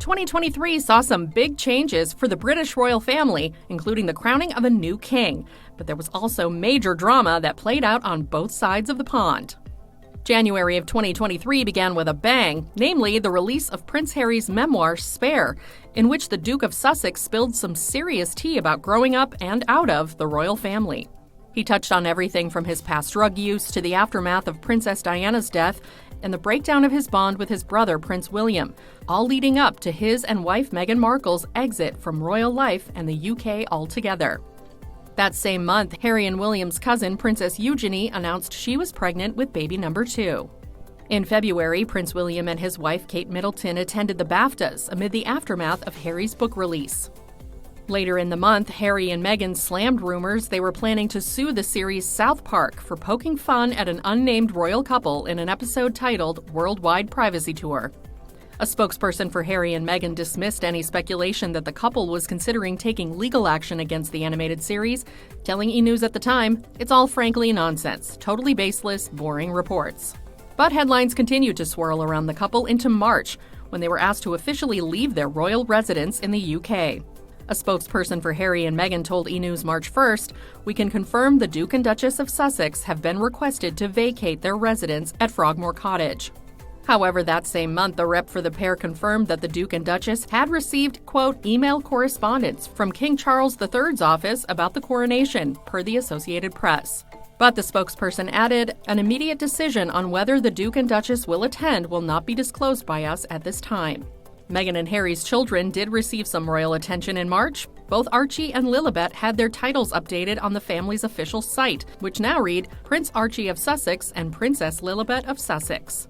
2023 saw some big changes for the British royal family, including the crowning of a new king. But there was also major drama that played out on both sides of the pond. January of 2023 began with a bang, namely the release of Prince Harry's memoir, Spare, in which the Duke of Sussex spilled some serious tea about growing up and out of the royal family. He touched on everything from his past drug use to the aftermath of Princess Diana's death and the breakdown of his bond with his brother, Prince William, all leading up to his and wife Meghan Markle's exit from royal life and the UK altogether. That same month, Harry and William's cousin, Princess Eugenie, announced she was pregnant with baby number 2. In February, Prince William and his wife, Kate Middleton, attended the BAFTAs amid the aftermath of Harry's book release. Later in the month, Harry and Meghan slammed rumors they were planning to sue the series South Park for poking fun at an unnamed royal couple in an episode titled Worldwide Privacy Tour. A spokesperson for Harry and Meghan dismissed any speculation that the couple was considering taking legal action against the animated series, telling E! News at the time, "It's all frankly nonsense, totally baseless, boring reports." But headlines continued to swirl around the couple into March, when they were asked to officially leave their royal residence in the UK. A spokesperson for Harry and Meghan told E! News March 1st, "We can confirm the Duke and Duchess of Sussex have been requested to vacate their residence at Frogmore Cottage." However, that same month, the rep for the pair confirmed that the Duke and Duchess had received, quote, email correspondence from King Charles III's office about the coronation, per the Associated Press. But the spokesperson added, "An immediate decision on whether the Duke and Duchess will attend will not be disclosed by us at this time." Meghan and Harry's children did receive some royal attention in March. Both Archie and Lilibet had their titles updated on the family's official site, which now read Prince Archie of Sussex and Princess Lilibet of Sussex.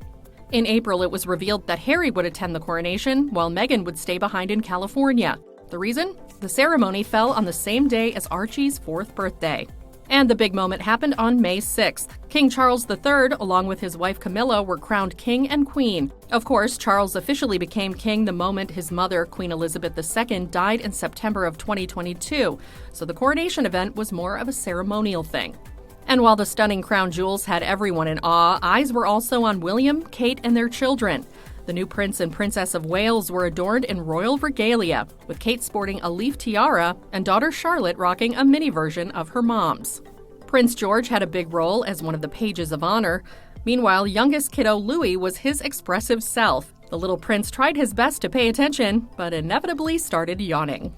In April, it was revealed that Harry would attend the coronation, while Meghan would stay behind in California. The reason? The ceremony fell on the same day as Archie's 4th birthday. And the big moment happened on May 6th. King Charles III, along with his wife Camilla, were crowned king and queen. Of course, Charles officially became king the moment his mother, Queen Elizabeth II, died in September of 2022, so the coronation event was more of a ceremonial thing. And while the stunning crown jewels had everyone in awe, eyes were also on William, Kate, and their children. The new Prince and Princess of Wales were adorned in royal regalia, with Kate sporting a leaf tiara and daughter Charlotte rocking a mini version of her mom's. Prince George had a big role as one of the pages of honor. Meanwhile, youngest kiddo Louis was his expressive self. The little prince tried his best to pay attention, but inevitably started yawning.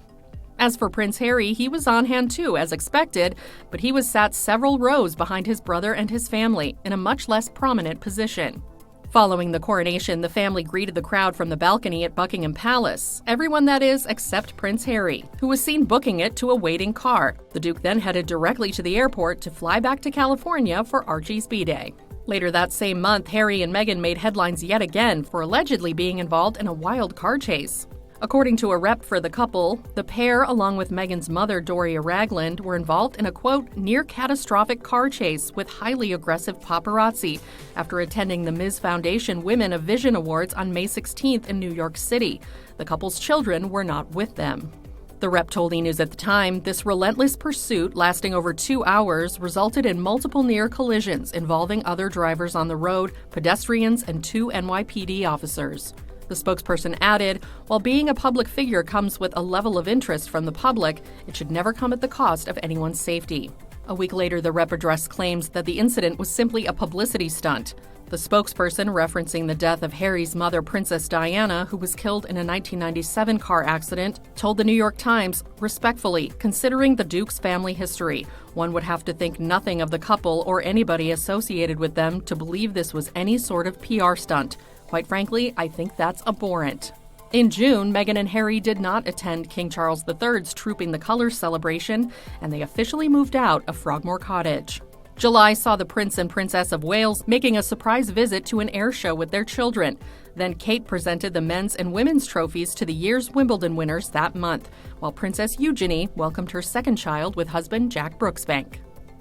As for Prince Harry, he was on hand too, as expected, but he was sat several rows behind his brother and his family, in a much less prominent position. Following the coronation, the family greeted the crowd from the balcony at Buckingham Palace. Everyone, that is, except Prince Harry, who was seen booking it to a waiting car. The Duke then headed directly to the airport to fly back to California for Archie's B-Day. Later that same month, Harry and Meghan made headlines yet again for allegedly being involved in a wild car chase. According to a rep for the couple, the pair, along with Meghan's mother, Doria Ragland, were involved in a, quote, near-catastrophic car chase with highly aggressive paparazzi after attending the Ms. Foundation Women of Vision Awards on May 16th in New York City. The couple's children were not with them. The rep told E! News at the time, this relentless pursuit, lasting over 2 hours, resulted in multiple near collisions involving other drivers on the road, pedestrians, and 2 NYPD officers. The spokesperson added, while being a public figure comes with a level of interest from the public, it should never come at the cost of anyone's safety. A week later, the rep addressed claims that the incident was simply a publicity stunt. The spokesperson, referencing the death of Harry's mother, Princess Diana, who was killed in a 1997 car accident, told the New York Times, respectfully, considering the Duke's family history, one would have to think nothing of the couple or anybody associated with them to believe this was any sort of PR stunt. Quite frankly, I think that's abhorrent. In June, Meghan and Harry did not attend King Charles III's Trooping the Colours celebration, and they officially moved out of Frogmore Cottage. July saw the Prince and Princess of Wales making a surprise visit to an air show with their children. Then Kate presented the men's and women's trophies to the year's Wimbledon winners that month, while Princess Eugenie welcomed her second child with husband Jack Brooksbank.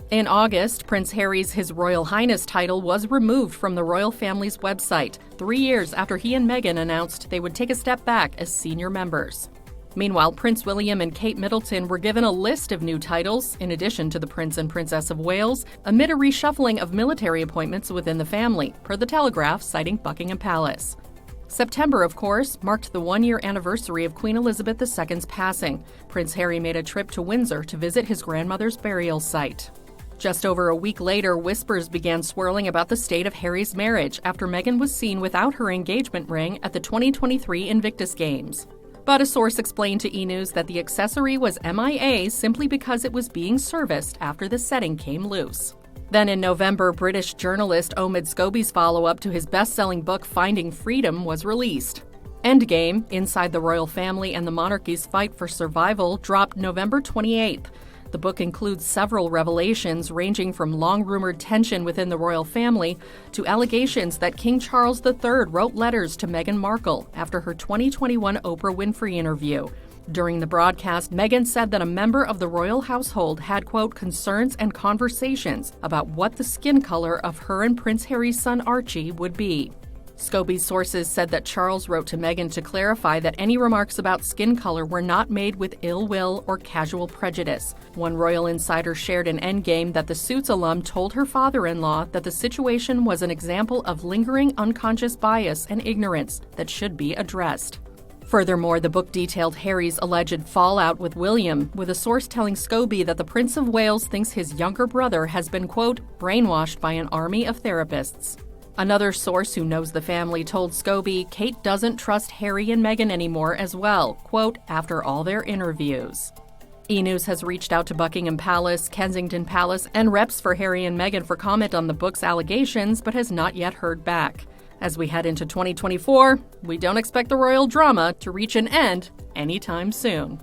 In August, Prince Harry's His Royal Highness title was removed from the royal family's website, 3 years after he and Meghan announced they would take a step back as senior members. Meanwhile, Prince William and Kate Middleton were given a list of new titles, in addition to the Prince and Princess of Wales, amid a reshuffling of military appointments within the family, per The Telegraph citing Buckingham Palace. September, of course, marked the one-year anniversary of Queen Elizabeth II's passing. Prince Harry made a trip to Windsor to visit his grandmother's burial site. Just over a week later, whispers began swirling about the state of Harry's marriage after Meghan was seen without her engagement ring at the 2023 Invictus Games. But a source explained to E! News that the accessory was MIA simply because it was being serviced after the setting came loose. Then in November, British journalist Omid Scobie's follow-up to his best-selling book Finding Freedom was released. Endgame, Inside the Royal Family and the Monarchy's Fight for Survival, dropped November 28th. The book includes several revelations ranging from long-rumored tension within the royal family to allegations that King Charles III wrote letters to Meghan Markle after her 2021 Oprah Winfrey interview. During the broadcast, Meghan said that a member of the royal household had, quote, concerns and conversations about what the skin color of her and Prince Harry's son Archie would be. Scobie's sources said that Charles wrote to Meghan to clarify that any remarks about skin color were not made with ill will or casual prejudice. One royal insider shared in Endgame that the Suits alum told her father-in-law that the situation was an example of lingering unconscious bias and ignorance that should be addressed. Furthermore, the book detailed Harry's alleged fallout with William, with a source telling Scobie that the Prince of Wales thinks his younger brother has been, quote, brainwashed by an army of therapists. Another source who knows the family told Scobie Kate doesn't trust Harry and Meghan anymore as well, quote, after all their interviews. E! News has reached out to Buckingham Palace, Kensington Palace, and reps for Harry and Meghan for comment on the book's allegations, but has not yet heard back. As we head into 2024, we don't expect the royal drama to reach an end anytime soon.